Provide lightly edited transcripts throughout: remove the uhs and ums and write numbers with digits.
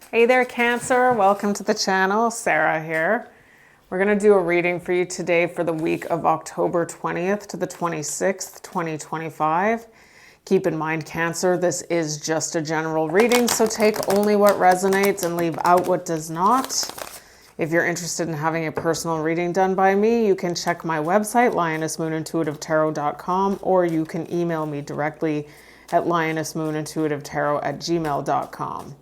Hey there, Cancer. Welcome to the channel. Sarah here. We're going to do a reading for you today for the week of October 20th to the 26th, 2025. Keep in mind, Cancer, this is just a general reading, so take only what resonates and leave out what does not. If you're interested in having a personal reading done by me, you can check my website, lionessmoonintuitivetarot.com, or you can email me directly at lionessmoonintuitivetarot@gmail.com.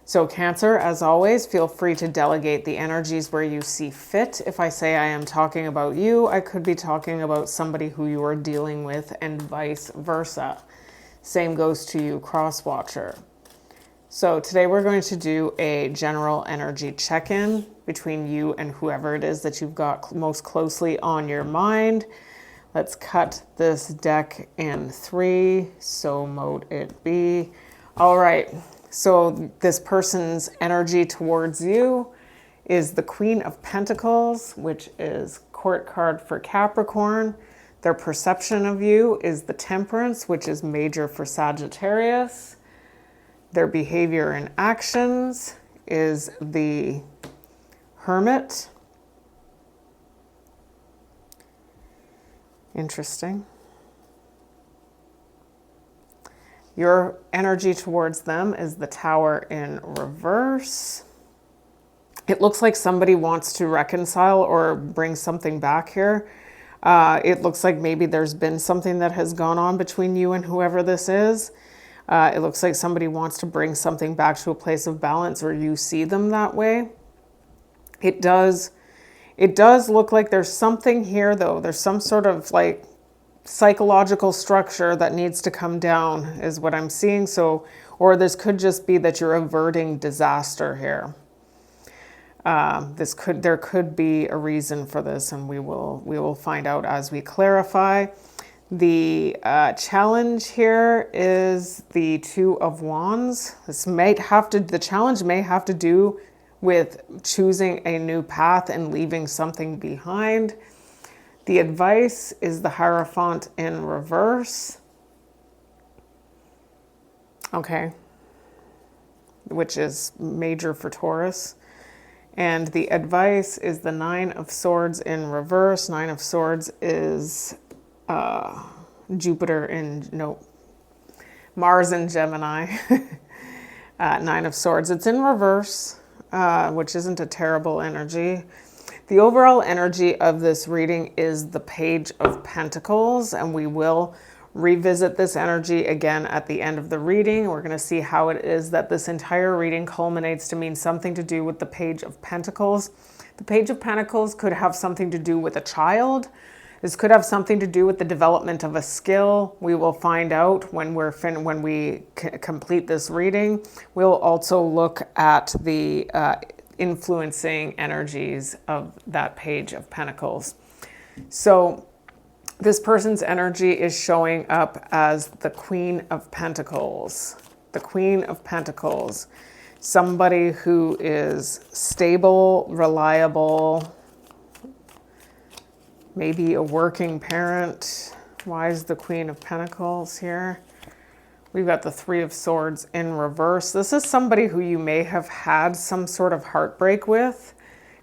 So Cancer, as always, feel free to delegate the energies where you see fit. If I say I am talking about you, I could be talking about somebody who you are dealing with and vice versa. Same goes to you, cross-watcher. So today we're going to do a general energy check-in between you and whoever it is that you've got most closely on your mind. Let's cut this deck in 3, so mote it be. All right, so this person's energy towards you is the Queen of Pentacles, which is court card for Capricorn. Their perception of you is the Temperance, which is major for Sagittarius. Their behavior and actions is the Hermit. Interesting. Your energy towards them is the Tower in reverse. It looks like somebody wants to reconcile or bring something back here. It looks like maybe there's been something that has gone on between you and whoever this is. It looks like somebody wants to bring something back to a place of balance, or you see them that way. It does look like there's something here, though. There's some sort of like psychological structure that needs to come down is what I'm seeing. So, or this could just be that you're averting disaster here. There could be a reason for this, and we will find out as we clarify. The challenge here is the Two of Wands. The challenge may have to do with choosing a new path and leaving something behind. The advice is the Hierophant in reverse. Okay. Which is major for Taurus. And the advice is the Nine of Swords in reverse. Nine of Swords is Mars in Gemini. Nine of Swords. It's in reverse, which isn't a terrible energy. The overall energy of this reading is the Page of Pentacles, and we will revisit this energy again at the end of the reading. We're going to see how it is that this entire reading culminates to mean something to do with the Page of Pentacles. The Page of Pentacles could have something to do with a child. This could have something to do with the development of a skill. We will find out when we complete this reading. We'll also look at the influencing energies of that Page of Pentacles. So this person's energy is showing up as the Queen of Pentacles. The Queen of Pentacles. Somebody who is stable, reliable, maybe a working parent. Why is the Queen of Pentacles here? We've got the Three of Swords in reverse. This is somebody who you may have had some sort of heartbreak with,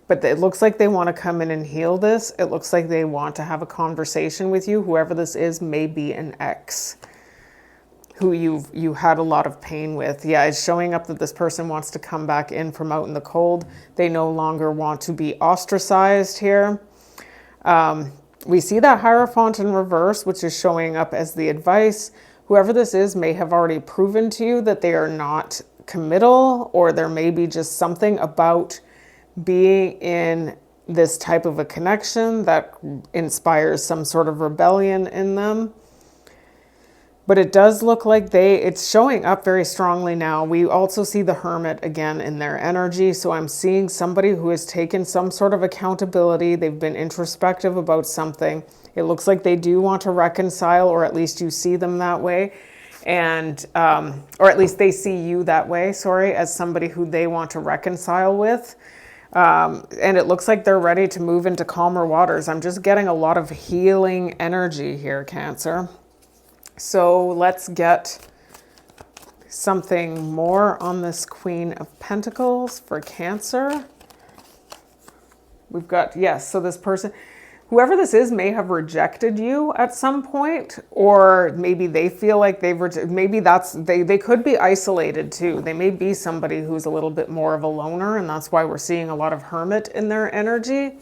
but it looks like they want to come in and heal this. It looks like they want to have a conversation with you. Whoever this is may be an ex who you had a lot of pain with. Yeah, it's showing up that this person wants to come back in from out in the cold. They no longer want to be ostracized here. We see that Hierophant in reverse, which is showing up as the advice. Whoever this is may have already proven to you that they are not committal, or there may be just something about being in this type of a connection that inspires some sort of rebellion in them. But it does look like it's showing up very strongly now. We also see the Hermit again in their energy. So I'm seeing somebody who has taken some sort of accountability. They've been introspective about something. It looks like they do want to reconcile, or at least you see them that way. And, or at least they see you that way, as somebody who they want to reconcile with. And it looks like they're ready to move into calmer waters. I'm just getting a lot of healing energy here, Cancer. So let's get something more on this Queen of Pentacles for Cancer. We've got, yes, so this person, whoever this is may have rejected you at some point, or maybe they feel like maybe they could be isolated too. They may be somebody who's a little bit more of a loner, and that's why we're seeing a lot of hermit in their energy.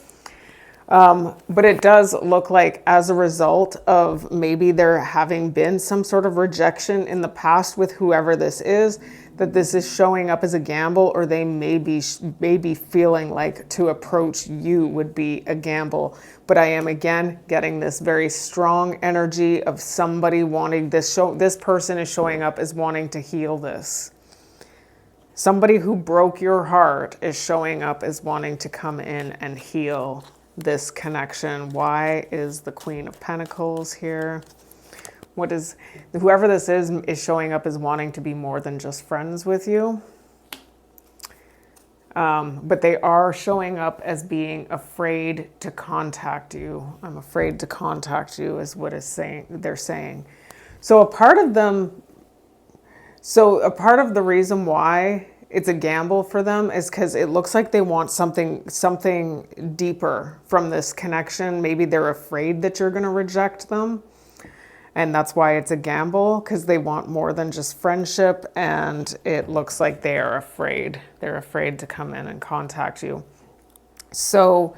But it does look like as a result of maybe there having been some sort of rejection in the past with whoever this is, that this is showing up as a gamble, or they may be feeling like to approach you would be a gamble. But I am again getting this very strong energy of somebody wanting this person is showing up as wanting to heal this. Somebody who broke your heart is showing up as wanting to come in and heal this connection. Why is the Queen of Pentacles here? Whoever this is showing up as wanting to be more than just friends with you. But they are showing up as being afraid to contact you. I'm afraid to contact you is what they're saying. So a part of the reason why it's a gamble for them is because it looks like they want something deeper from this connection. Maybe they're afraid that you're going to reject them. And that's why it's a gamble, because they want more than just friendship. And it looks like they are afraid. They're afraid to come in and contact you. So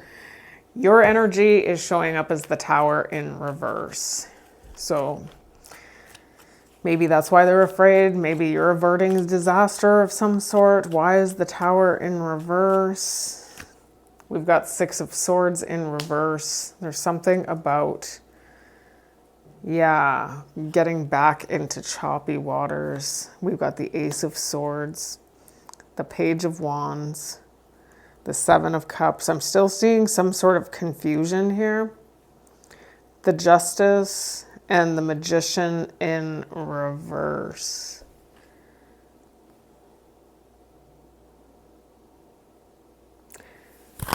your energy is showing up as the Tower in reverse. So maybe that's why they're afraid. Maybe you're averting a disaster of some sort. Why is the Tower in reverse? We've got Six of Swords in reverse. There's something about, getting back into choppy waters. We've got the Ace of Swords, the Page of Wands, the Seven of Cups. I'm still seeing some sort of confusion here. The Justice and the Magician in reverse.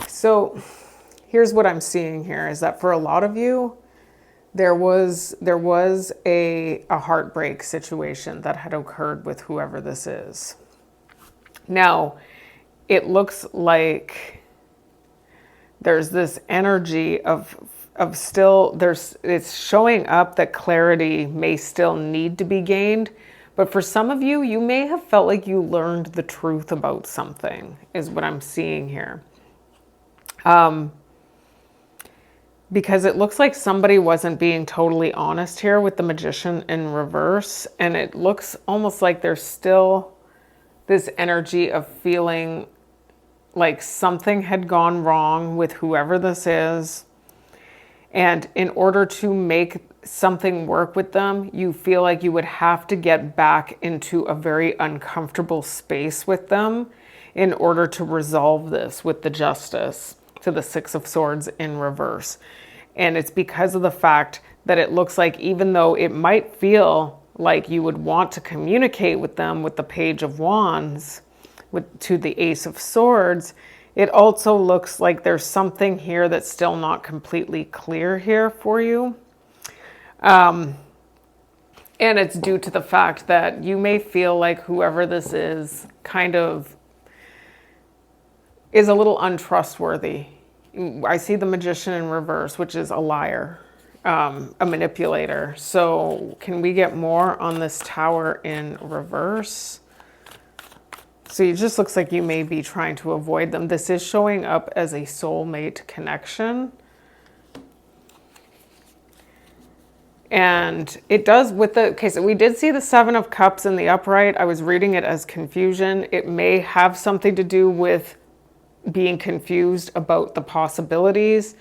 So here's what I'm seeing here is that for a lot of you, there was a heartbreak situation that had occurred with whoever this is. Now, it looks like there's this energy of still, it's showing up that clarity may still need to be gained. But for some of you, you may have felt like you learned the truth about something, is what I'm seeing here. Because it looks like somebody wasn't being totally honest here with the Magician in reverse. And it looks almost like there's still this energy of feeling like something had gone wrong with whoever this is. And in order to make something work with them, you feel like you would have to get back into a very uncomfortable space with them in order to resolve this with the Justice. To the Six of Swords in reverse. And it's because of the fact that it looks like even though it might feel like you would want to communicate with them with the Page of Wands to the Ace of Swords, it also looks like there's something here that's still not completely clear here for you. And it's due to the fact that you may feel like whoever this is kind of is a little untrustworthy. I see the Magician in reverse, which is a liar, a manipulator. So can we get more on this Tower in reverse? So it just looks like you may be trying to avoid them. This is showing up as a soulmate connection. And it does with the, okay, so we did see the Seven of Cups in the upright. I was reading it as confusion. It may have something to do with being confused about the possibilities.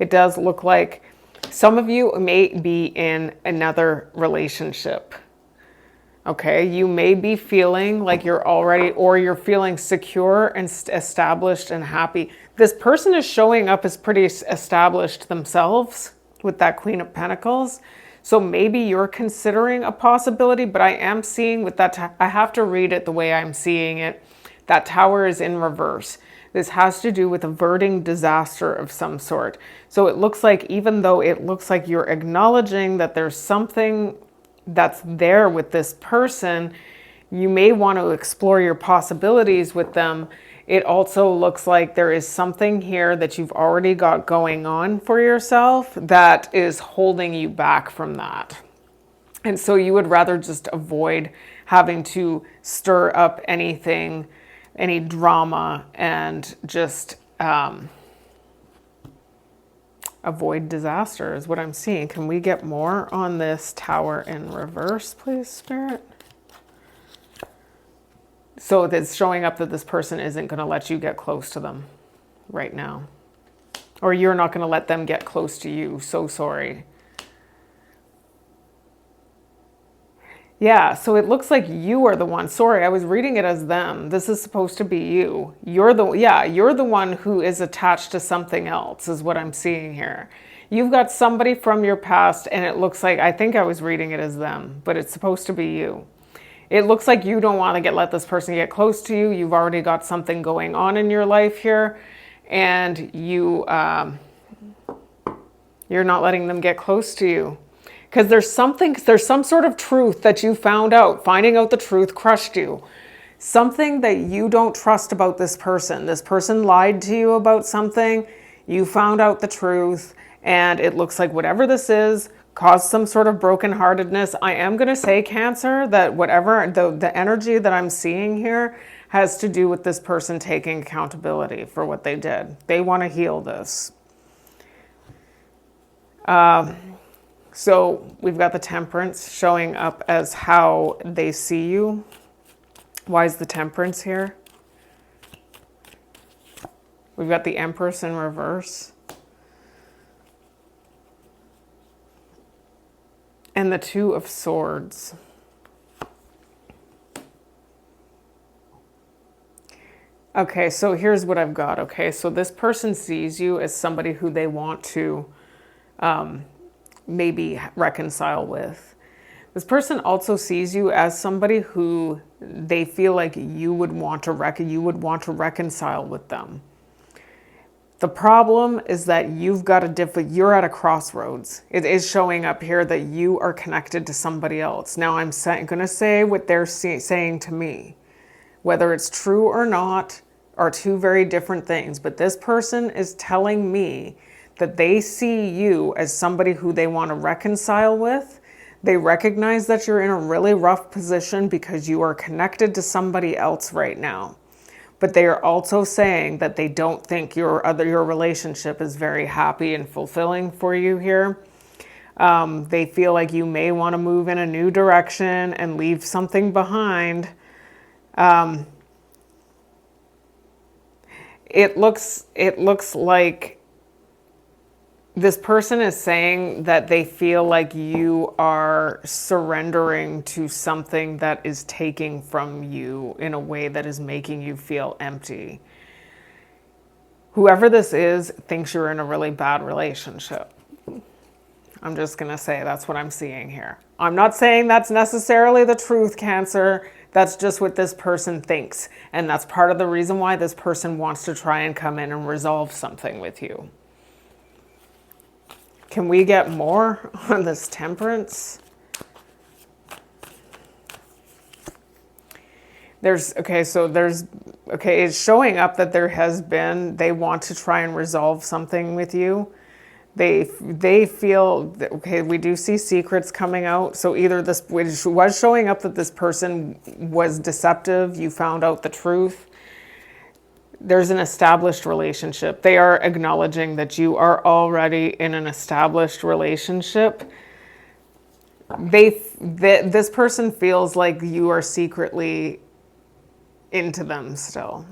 It does look like some of you may be in another relationship. Okay, you may be feeling like you're already, or you're feeling secure and established and happy. This person is showing up as pretty established themselves with that Queen of Pentacles. So maybe you're considering a possibility, but I am seeing with that, I have to read it the way I'm seeing it. That Tower is in reverse. This has to do with averting disaster of some sort. So it looks like, even though it looks like you're acknowledging that there's something that's there with this person, you may want to explore your possibilities with them. It also looks like there is something here that you've already got going on for yourself that is holding you back from that. And so you would rather just avoid having to stir up anything, any drama, and just avoid disaster is what I'm seeing. Can we get more on this Tower in reverse, please, Spirit? So it's showing up that this person isn't going to let you get close to them right now. Or you're not going to let them get close to you. So sorry. Yeah, so it looks like you are the one. Sorry, I was reading it as them. This is supposed to be you. You're the one who is attached to something else, is what I'm seeing here. You've got somebody from your past, and it looks like, I think I was reading it as them, but it's supposed to be you. It looks like you don't want to let this person get close to you. You've already got something going on in your life here, and you're not letting them get close to you. Because there's some sort of truth that you found out. Finding out the truth crushed you. Something that you don't trust about this person. This person lied to you about something. You found out the truth. And it looks like whatever this is caused some sort of brokenheartedness. I am going to say, Cancer, that whatever the energy that I'm seeing here has to do with this person taking accountability for what they did. They want to heal this. So we've got the Temperance showing up as how they see you. Why is the Temperance here? We've got the Empress in reverse. And the Two of Swords. Okay, so here's what I've got. Okay, so this person sees you as somebody who they want to maybe reconcile with. This person also sees you as somebody who they feel like you would want to reconcile with them. The problem is that you're at a crossroads. It is showing up here that you are connected to somebody else. Now I'm going to say what they're saying to me. Whether it's true or not are two very different things, but this person is telling me that they see you as somebody who they want to reconcile with. They recognize that you're in a really rough position because you are connected to somebody else right now. But they are also saying that they don't think your relationship is very happy and fulfilling for you here. They feel like you may want to move in a new direction and leave something behind. It looks like this person is saying that they feel like you are surrendering to something that is taking from you in a way that is making you feel empty. Whoever this is thinks you're in a really bad relationship. I'm just going to say that's what I'm seeing here. I'm not saying that's necessarily the truth, Cancer. That's just what this person thinks. And that's part of the reason why this person wants to try and come in and resolve something with you. Can we get more on this Temperance? It's showing up that they want to try and resolve something with you. They feel, we do see secrets coming out. So either this was showing up that this person was deceptive, you found out the truth. There's an established relationship. They are acknowledging that you are already in an established relationship. This person feels like you are secretly into them still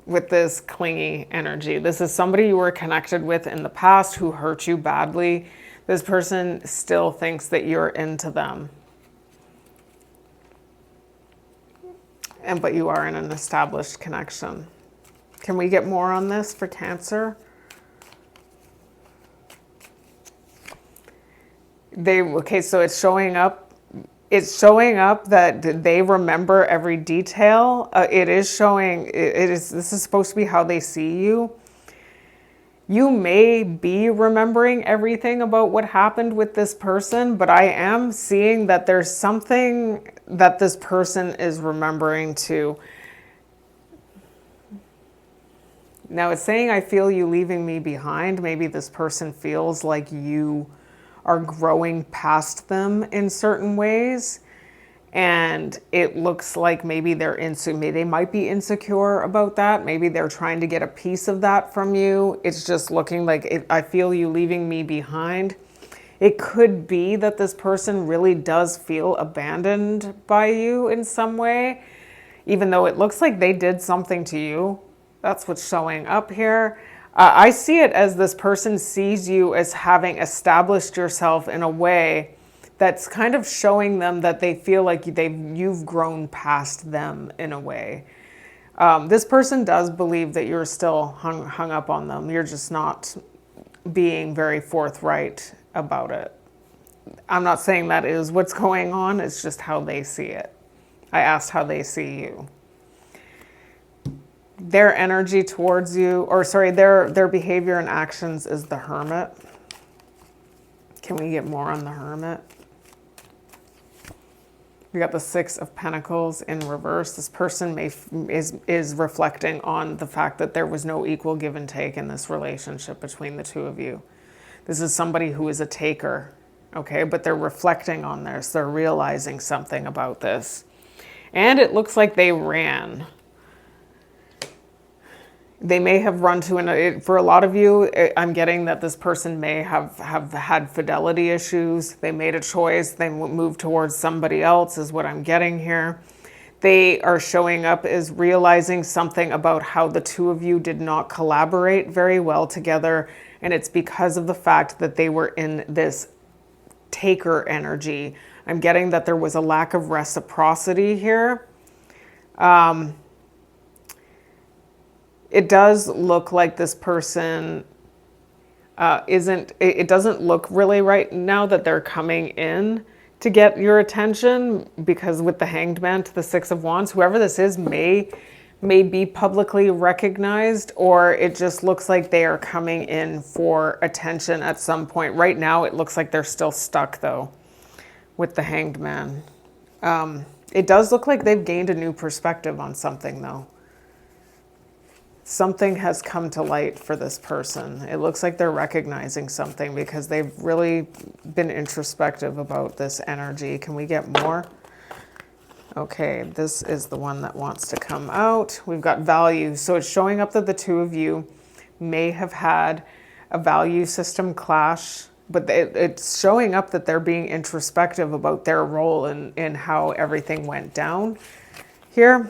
with this clingy energy. This is somebody you were connected with in the past who hurt you badly. This person still thinks that you're into them. But you are in an established connection. Can we get more on this for Cancer? So it's showing up. It's showing up that they remember every detail. This is supposed to be how they see you. You may be remembering everything about what happened with this person, but I am seeing that there's something that this person is remembering too. Now it's saying, I feel you leaving me behind. Maybe this person feels like you are growing past them in certain ways. And it looks like maybe they might be insecure about that. Maybe they're trying to get a piece of that from you. It's just looking like, I feel you leaving me behind. It could be that this person really does feel abandoned by you in some way, even though it looks like they did something to you. That's what's showing up here. I see it as this person sees you as having established yourself in a way that's kind of showing them that they feel like you've grown past them in a way. This person does believe that you're still hung up on them. You're just not being very forthright about it. I'm not saying that is what's going on. It's just how they see it. I asked how they see you. Their energy towards you, their behavior and actions is the Hermit. Can we get more on the Hermit? We got the Six of Pentacles in reverse. This person is reflecting on the fact that there was no equal give and take in this relationship between the two of you. This is somebody who is a taker, okay? But they're reflecting on this. They're realizing something about this. And it looks like they ran. They may have run to, for a lot of you, I'm getting that this person may have had fidelity issues. They made a choice. They moved towards somebody else is what I'm getting here. They are showing up as realizing something about how the two of you did not collaborate very well together. And it's because of the fact that they were in this taker energy. I'm getting that there was a lack of reciprocity here. It does look like this person it doesn't look really right now that they're coming in to get your attention, because with the Hanged Man to the Six of Wands, whoever this is may be publicly recognized, or it just looks like they are coming in for attention at some point. Right now, it looks like they're still stuck though with the Hanged Man. It does look like they've gained a new perspective on something though. Something has come to light for this person. It looks like they're recognizing something because they've really been introspective about this energy. Can we get more? Okay, this is the one that wants to come out. We've got values. So it's showing up that the two of you may have had a value system clash, but it's showing up that they're being introspective about their role in how everything went down here.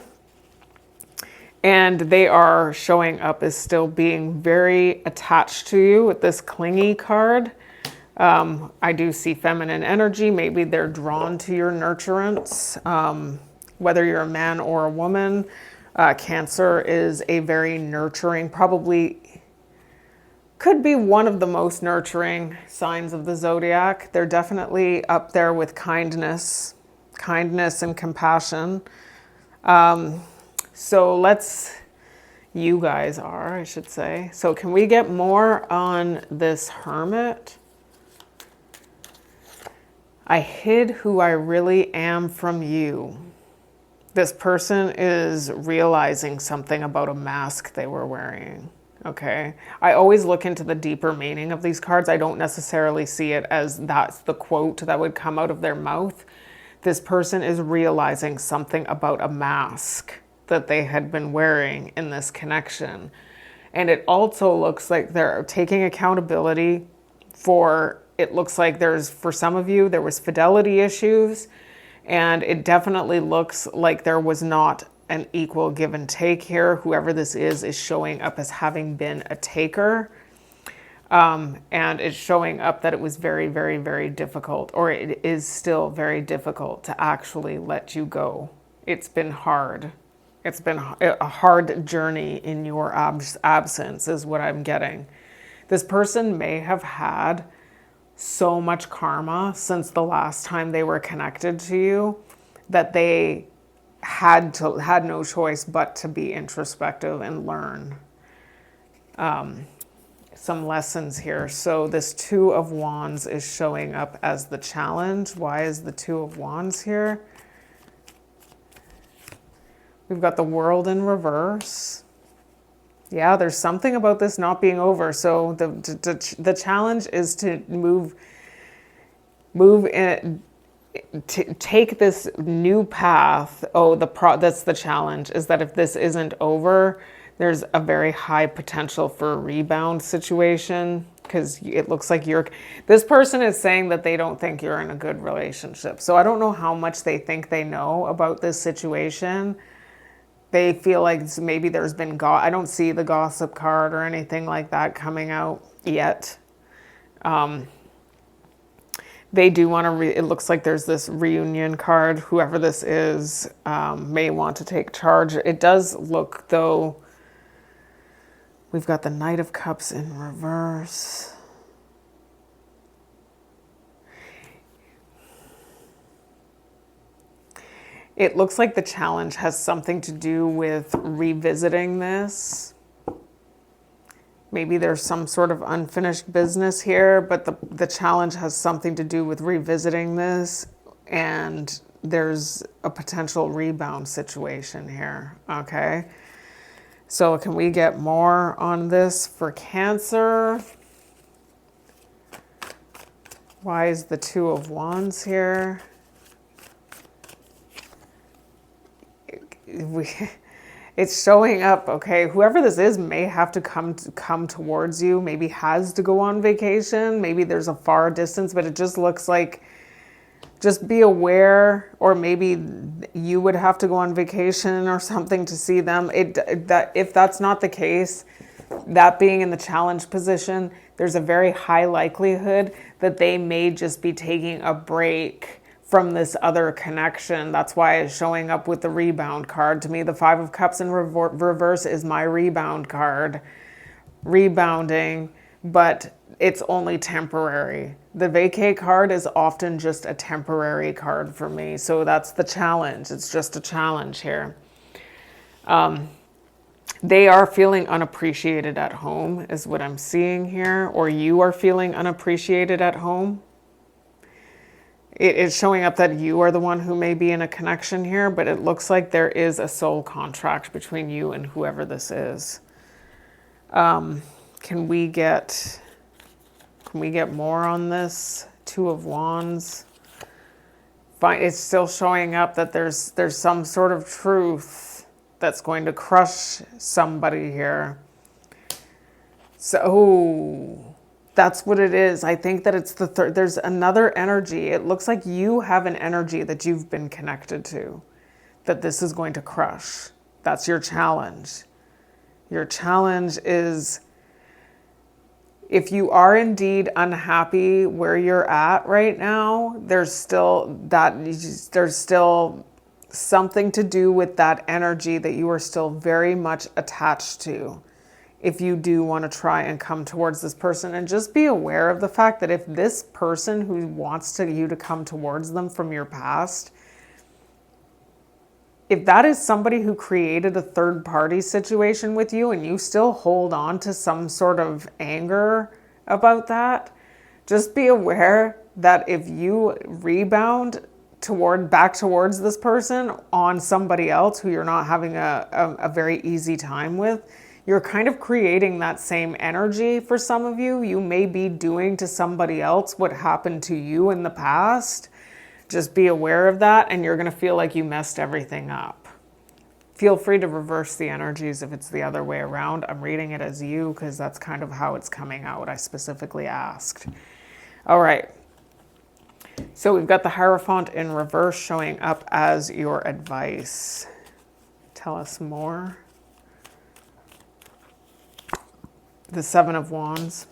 And they are showing up as still being very attached to you with this clingy card. I do see feminine energy. Maybe they're drawn to your nurturance, whether you're a man or a woman. Cancer is a very nurturing, probably could be one of the most nurturing signs of the zodiac. They're definitely up there with kindness and compassion. So you guys are, I should say. So can we get more on this Hermit? I hid who I really am from you. This person is realizing something about a mask they were wearing. Okay. I always look into the deeper meaning of these cards. I don't necessarily see it as that's the quote that would come out of their mouth. This person is realizing something about a mask that they had been wearing in this connection. And it also looks like they're taking accountability for, it looks like for some of you, there was fidelity issues, and it definitely looks like there was not an equal give and take here. Whoever this is showing up as having been a taker. And it's showing up that it was very, very, very difficult, or it is still very difficult to actually let you go. It's been hard. It's been a hard journey in your absence is what I'm getting. This person may have had so much karma since the last time they were connected to you that they had no choice but to be introspective and learn. some lessons here. So this Two of Wands is showing up as the challenge. Why is the Two of Wands here? We've got the World in reverse. Yeah, there's something about this not being over. So the challenge is to move in, to take this new path. Oh, that's the challenge, is that if this isn't over, there's a very high potential for a rebound situation, because it looks like this person is saying that they don't think you're in a good relationship. So I don't know how much they think they know about this situation. They feel like maybe there's been I don't see the gossip card or anything like that coming out yet. They do want to, it looks like there's this reunion card. Whoever this is may want to take charge. It does look, though, we've got the Knight of Cups in reverse. It looks like the challenge has something to do with revisiting this. Maybe there's some sort of unfinished business here, but the challenge has something to do with revisiting this, and there's a potential rebound situation here, okay? So can we get more on this for Cancer? Why is the Two of Wands here? It's showing up, okay? Whoever this is may have to come towards you, maybe has to go on vacation, maybe there's a far distance, but it just looks like, just be aware, or maybe you would have to go on vacation or something to see them. If that's not the case, that being in the challenge position, there's a very high likelihood that they may just be taking a break from this other connection. That's why it's showing up with the rebound card. To me, the Five of Cups in reverse is my rebound card. Rebounding, but it's only temporary. The vacay card is often just a temporary card for me. So that's the challenge. It's just a challenge here. They are feeling unappreciated at home, is what I'm seeing here. Or you are feeling unappreciated at home. It's showing up that you are the one who may be in a connection here, but it looks like there is a soul contract between you and whoever this is. Can we get more on this? Two of Wands. Fine, it's still showing up that there's some sort of truth that's going to crush somebody here. So that's what it is. I think that it's the third. There's another energy. It looks like you have an energy that you've been connected to, that this is going to crush. That's your challenge. Your challenge is, if you are indeed unhappy where you're at right now, there's still something to do with that energy that you are still very much attached to. If you do want to try and come towards this person, and just be aware of the fact that if this person who wants you to come towards them from your past, if that is somebody who created a third party situation with you and you still hold on to some sort of anger about that, just be aware that if you rebound back towards this person on somebody else who you're not having a very easy time with, you're kind of creating that same energy for some of you. You may be doing to somebody else what happened to you in the past. Just be aware of that, and you're going to feel like you messed everything up. Feel free to reverse the energies if it's the other way around. I'm reading it as you because that's kind of how it's coming out. I specifically asked. All right. So we've got the Hierophant in reverse showing up as your advice. Tell us more. The Seven of Wands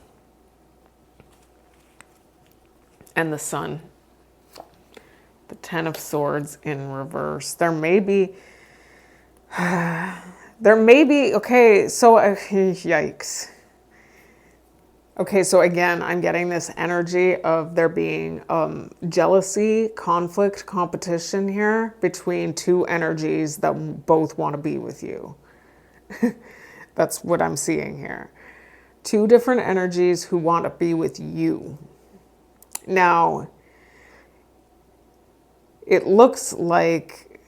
and the Sun. The Ten of Swords in reverse. There may be, okay, so, yikes. Okay, so again, I'm getting this energy of there being jealousy, conflict, competition here between two energies that both want to be with you. That's what I'm seeing here. Two different energies who want to be with you. Now, it looks like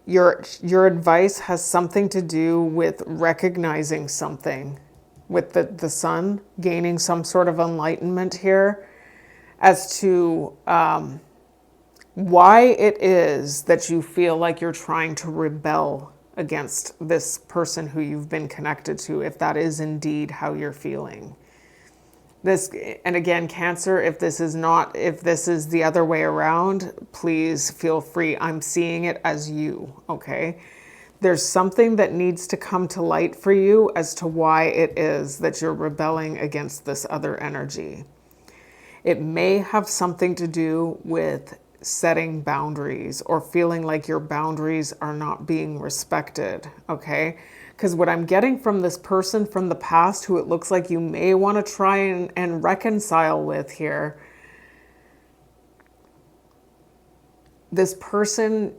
your advice has something to do with recognizing something, with the sun, gaining some sort of enlightenment here as to why it is that you feel like you're trying to rebel against this person who you've been connected to, if that is indeed how you're feeling. This, and again, Cancer, if this is the other way around, please feel free. I'm seeing it as you, okay? There's something that needs to come to light for you as to why it is that you're rebelling against this other energy. It may have something to do with setting boundaries or feeling like your boundaries are not being respected, okay? Because what I'm getting from this person from the past who it looks like you may want to try and reconcile with here, this person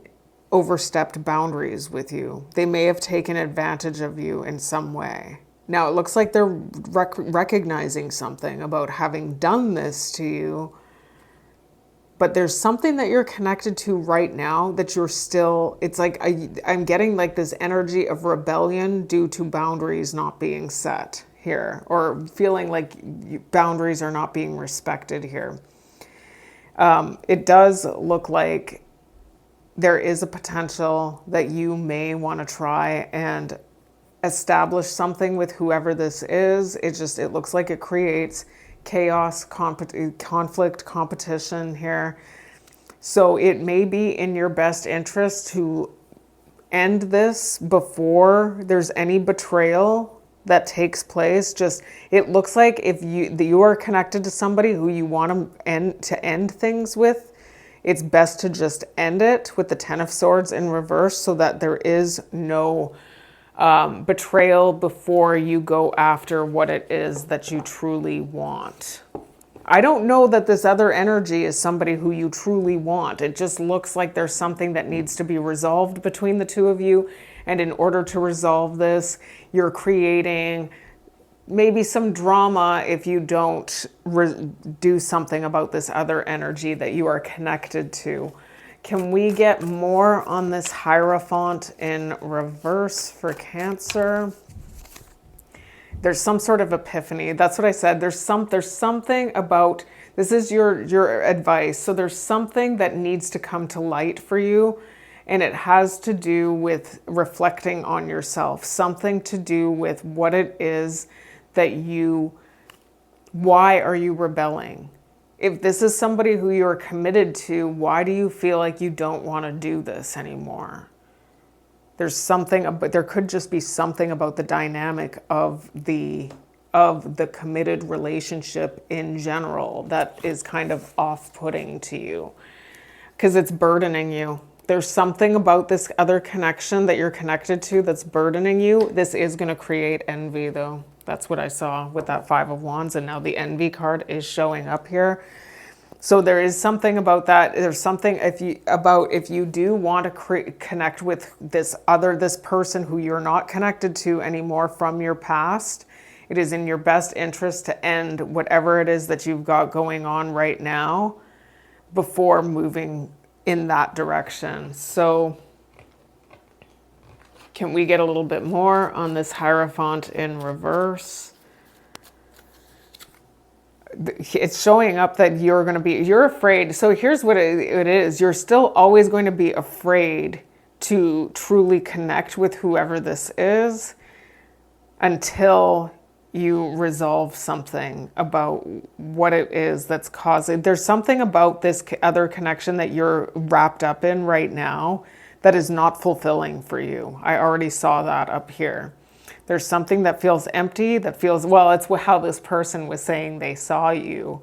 overstepped boundaries with you. They may have taken advantage of you in some way. Now, it looks like they're recognizing something about having done this to you, but there's something that you're connected to right now that you're still, it's like I'm getting like this energy of rebellion due to boundaries not being set here, or feeling like boundaries are not being respected here. It does look like there is a potential that you may want to try and establish something with whoever this is. It looks like it creates chaos, conflict, competition here. So it may be in your best interest to end this before there's any betrayal that takes place. It looks like if you are connected to somebody who you want to end things with, it's best to just end it with the Ten of Swords in reverse so that there is no betrayal before you go after what it is that you truly want. I don't know that this other energy is somebody who you truly want. It just looks like there's something that needs to be resolved between the two of you. And in order to resolve this, you're creating maybe some drama if you don't do something about this other energy that you are connected to. Can we get more on this Hierophant in reverse for Cancer? There's some sort of epiphany. That's what I said. There's something about, this is your advice. So there's something that needs to come to light for you, and it has to do with reflecting on yourself. Something to do with what it is that why are you rebelling? If this is somebody who you're committed to, why do you feel like you don't want to do this anymore? There's something, but there could just be something about the dynamic of the committed relationship in general that is kind of off-putting to you because it's burdening you. There's something about this other connection that you're connected to that's burdening you. This is going to create envy, though. That's what I saw with that Five of Wands, and now the envy card is showing up here. So there is something about that. There's something if you do want to connect with this person who you're not connected to anymore from your past, it is in your best interest to end whatever it is that you've got going on right now before moving in that direction. So can we get a little bit more on this Hierophant in reverse? It's showing up that you're afraid. So here's what it is. You're still always going to be afraid to truly connect with whoever this is until you resolve something about what it is that's causing. There's something about this other connection that you're wrapped up in right now that is not fulfilling for you. I already saw that up here. There's something that feels empty, that feels, well, it's how this person was saying they saw you.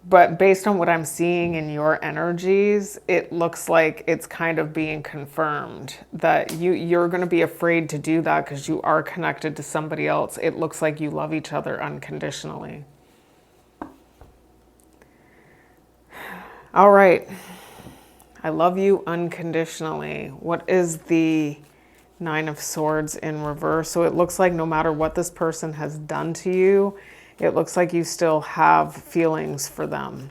But based on what I'm seeing in your energies, it looks like it's kind of being confirmed that you're going to be afraid to do that because you are connected to somebody else. It looks like you love each other unconditionally. All right. I love you unconditionally. What is the Nine of Swords in reverse. So it looks like no matter what this person has done to you, it looks like you still have feelings for them.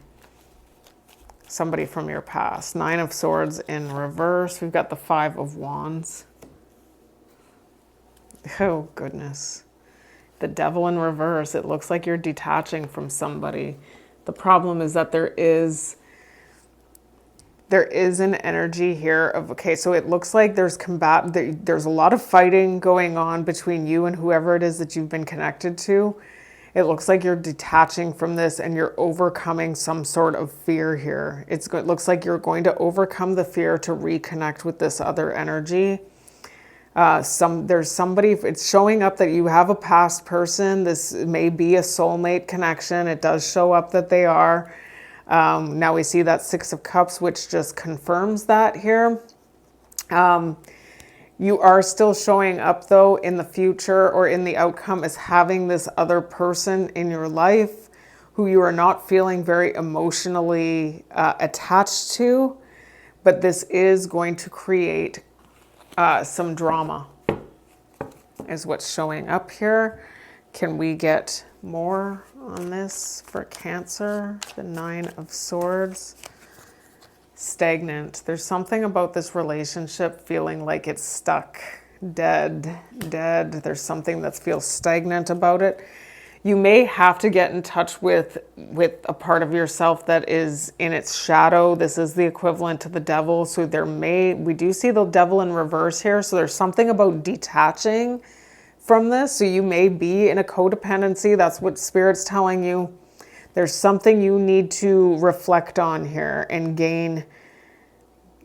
Somebody from your past. Nine of Swords in reverse. We've got the Five of Wands. Oh, goodness. The Devil in reverse. It looks like you're detaching from somebody. The problem is that there is an energy here of, okay, so it looks like there's there's a lot of fighting going on between you and whoever it is that you've been connected to. It looks like you're detaching from this and you're overcoming some sort of fear here. It looks like you're going to overcome the fear to reconnect with this other energy. There's somebody, it's showing up that you have a past person. This may be a soulmate connection. It does show up that they are. Now we see that Six of Cups, which just confirms that here. You are still showing up, though, in the future or in the outcome as having this other person in your life who you are not feeling very emotionally attached to, but this is going to create some drama, is what's showing up here. Can we get more on this for Cancer? The Nine of Swords. Stagnant. There's something about this relationship feeling like it's stuck, dead. There's something that feels stagnant about it. You may have to get in touch with a part of yourself that is in its shadow. This is the equivalent to the Devil. So we do see the Devil in reverse here. So there's something about detaching from this. So you may be in a codependency. That's what Spirit's telling you. There's something you need to reflect on here and gain.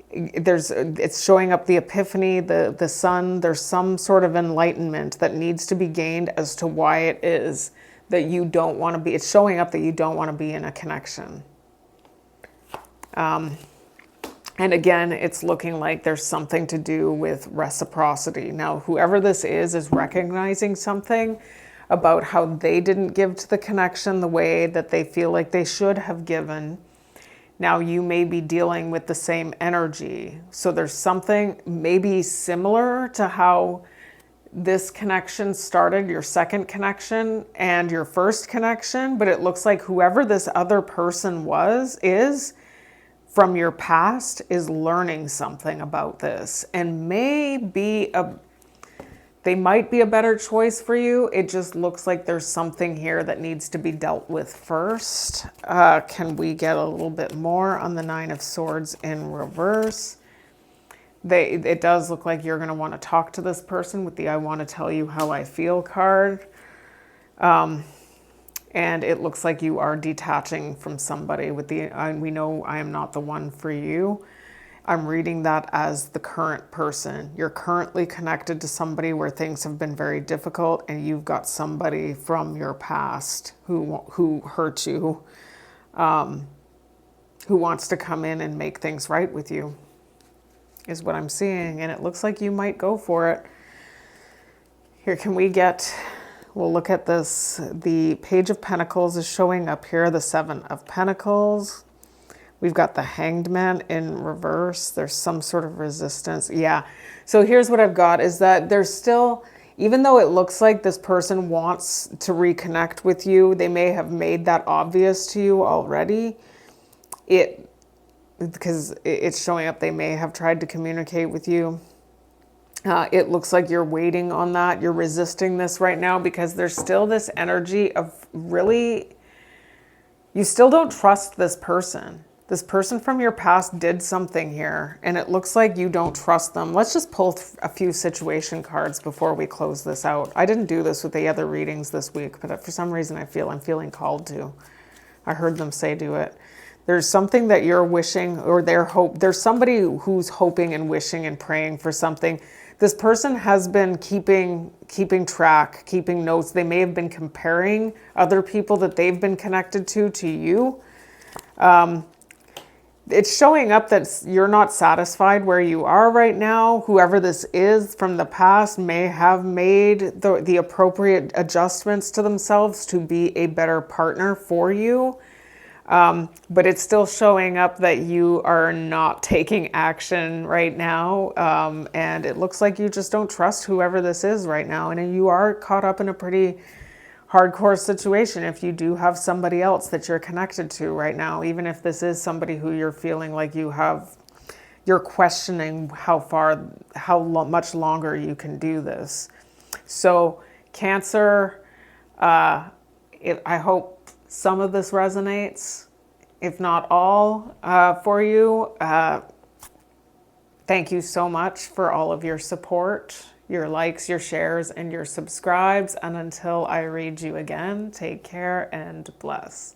It's showing up the epiphany, the sun. There's some sort of enlightenment that needs to be gained as to why it is that you don't want to be. It's showing up that you don't want to be in a connection. And again, it's looking like there's something to do with reciprocity. Now, whoever this is recognizing something about how they didn't give to the connection the way that they feel like they should have given. Now you may be dealing with the same energy. So there's something maybe similar to how this connection started, your second connection and your first connection, but it looks like whoever this other person is from your past is learning something about this and they might be a better choice for you. It just looks like there's something here that needs to be dealt with first. Can we get a little bit more on the Nine of Swords in reverse? It does look like you're going to want to talk to this person with the I want to tell you how I feel card. And it looks like you are detaching from somebody with we know I am not the one for you. I'm reading that as the current person. You're currently connected to somebody where things have been very difficult and you've got somebody from your past who hurt you, who wants to come in and make things right with you, is what I'm seeing. And it looks like you might go for it. Here, we'll look at this. The Page of Pentacles is showing up here, the Seven of Pentacles. We've got the Hanged Man in reverse. There's some sort of resistance. Yeah. So here's what I've got is that there's still, even though it looks like this person wants to reconnect with you, they may have made that obvious to you already. Because it's showing up, they may have tried to communicate with you. It looks like you're waiting on that. You're resisting this right now because there's still this energy of really, you still don't trust this person. This person from your past did something here, and it looks like you don't trust them. Let's just pull a few situation cards before we close this out. I didn't do this with the other readings this week, but for some reason I'm feeling called to. I heard them say do it. There's something that you're wishing, or there's somebody who's hoping and wishing and praying for something. This person has been keeping track, keeping notes. They may have been comparing other people that they've been connected to you. It's showing up that you're not satisfied where you are right now. Whoever this is from the past may have made the appropriate adjustments to themselves to be a better partner for you. But it's still showing up that you are not taking action right now. And it looks like you just don't trust whoever this is right now. And you are caught up in a pretty hardcore situation if you do have somebody else that you're connected to right now, even if this is somebody who you're feeling like you're questioning how much longer you can do this. So Cancer, I hope some of this resonates, if not all, for you. Thank you so much for all of your support, your likes, your shares, and your subscribes. And until I read you again, take care and bless.